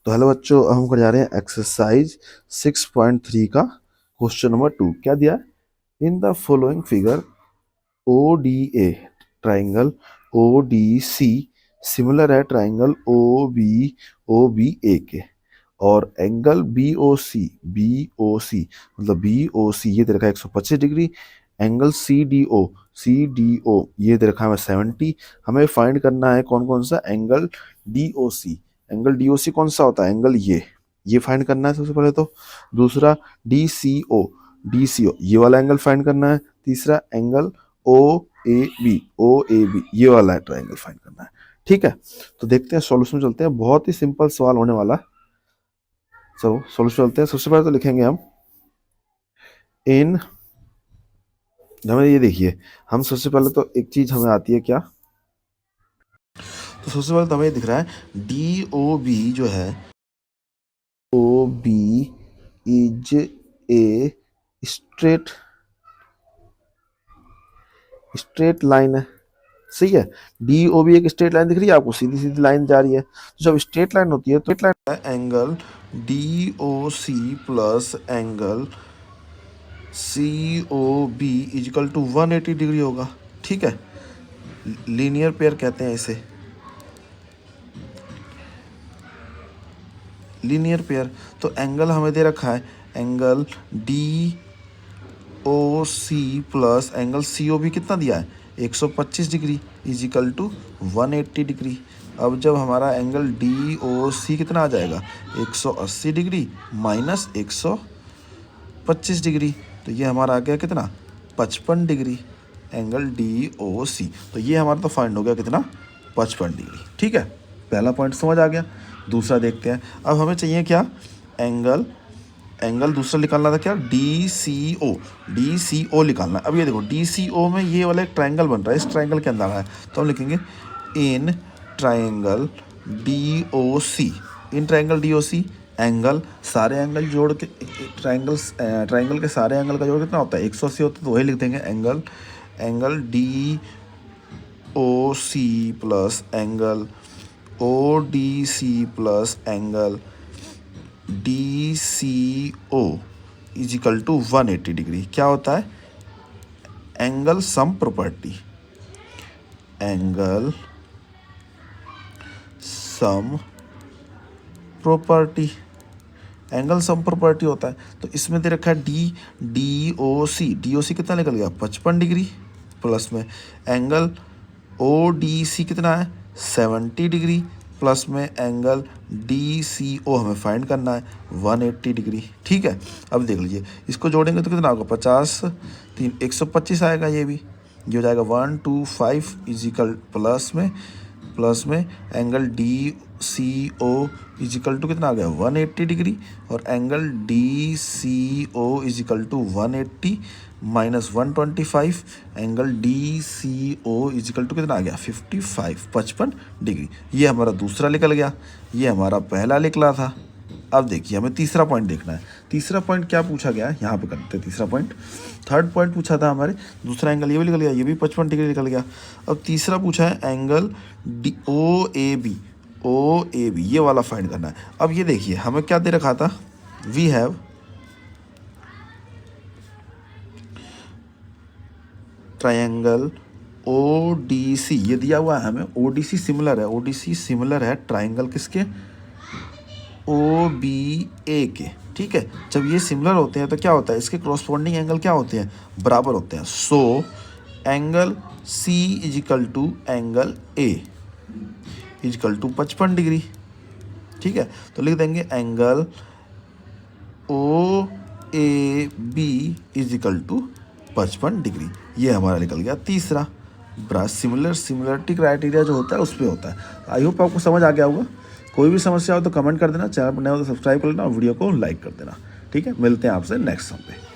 तो हेलो बच्चों, हम कर जा रहे हैं एक्सरसाइज 6.3 का क्वेश्चन नंबर 2। क्या दिया है? In the following figure O D A triangle O D C similar है ट्राइंगल ओ बी ए के, और एंगल बी ओ सी मतलब बी ओ सी ये दे रखा है 125 degree. Angle C D O ये दे रखा है 70। हमें फाइंड करना है कौन कौन सा angle D O C. Angle D O सी कौन सा होता है? एंगल ये फाइंड करना है सबसे पहले तो। दूसरा डी सी ओ ये वाला एंगल फाइंड करना है। तीसरा एंगल ओ ए बी ये वाला ट्राइंगल फाइंड करना है। ठीक है, तो देखते हैं सॉल्यूशन, चलते हैं। बहुत ही सिंपल सवाल होने वाला है। चलो सॉल्यूशन चलते हैं। सबसे पहले तो लिखेंगे हम इन, हमें ये देखिए, हम सबसे पहले तो एक चीज हमें आती है क्या, तो सबसे पहले तो हमें ये दिख रहा है डी ओ बी जो है O B is a straight line है। सही है, डी ओ बी एक स्ट्रेट लाइन दिख रही है आपको, सीधी सीधी लाइन जा रही है। तो जब स्ट्रेट लाइन होती है तो straight line angle D O C plus angle C O B is equal to 180 degree होगा। ठीक है, लीनियर पेयर कहते हैं इसे, लीनियर पेयर। तो एंगल हमें दे रखा है angle D O C plus angle C O B कितना दिया है? 125 डिग्री इजिकल टू 180 डिग्री। अब जब हमारा एंगल डी ओ सी कितना आ जाएगा? 180 डिग्री माइनस 125 डिग्री, तो ये हमारा आ गया कितना? 55 डिग्री एंगल डी ओ सी। तो ये हमारा तो फाइंड हो गया कितना? 55 डिग्री। ठीक है, पहला पॉइंट समझ आ गया। दूसरा देखते हैं। अब हमें चाहिए क्या? एंगल दूसरा निकालना था क्या? डी सी ओ निकालना है। अब ये देखो डी सी ओ में ये वाला एक ट्राइंगल बन रहा है, इस ट्राइंगल के अंदर है, तो हम लिखेंगे in triangle D O C. In triangle D O C angle, सारे एंगल जोड़ के ट्राइंगल के सारे एंगल का जोड़ कितना होता है? 180 होता है, तो वही लिख देंगे angle D O C plus angle O D C plus angle D C O is equal to 180 degree. क्या होता है? Angle sum property, angle sum property, angle sum property होता है। तो इसमें दे रखा है डी ओ सी कितना निकल गया? 55 डिग्री, प्लस में एंगल ओ डी सी कितना है? 70 डिग्री, प्लस में एंगल डी सी ओ हमें फाइंड करना है 180 डिग्री। ठीक है, अब देख लीजिए, इसको जोड़ेंगे तो कितना होगा? 50 3 125 आएगा। ये हो जाएगा 125 इजिकल प्लस में angle D C O is equal to कितना आ गया? 180 डिग्री, और angle D C O is equal to 180 minus 125 angle D C O is equal to कितना आ गया? 55 डिग्री। ये हमारा दूसरा निकल गया, ये हमारा पहला निकला था। अब देखिए हमें तीसरा पॉइंट देखना है। तीसरा पॉइंट क्या पूछा गया है, यहाँ पे करते हैं तीसरा पॉइंट। थर्ड पॉइंट पूछा था हमारे, दूसरा एंगल ये भी निकल गया, ये भी 55 डिग्री निकल गया। अब तीसरा पूछा है angle D O A B ये वाला फाइंड करना है। अब ये देखिए हमें क्या दे रखा था? We have triangle O D C, ये दिया हुआ है हमें। ओ डी सी सिमिलर है ट्राइंगल किसके? ओ बी ए के। ठीक है, जब ये सिमिलर होते हैं तो क्या होता है? इसके क्रॉसपोंडिंग एंगल क्या होते हैं? बराबर होते हैं। So angle C is equal to angle A is equal to 55 degree. ठीक है, तो लिख देंगे angle O A B is equal to 55 degree. ये हमारा निकल गया तीसरा। सिमिलरिटी क्राइटेरिया जो होता है उस पर होता है। आई होप आपको समझ आ गया होगा। कोई भी समस्या हो तो कमेंट कर देना, चैनल पर नया हो तो सब्सक्राइब कर लेना और वीडियो को लाइक कर देना। ठीक है, मिलते हैं आपसे नेक्स्ट सम पे।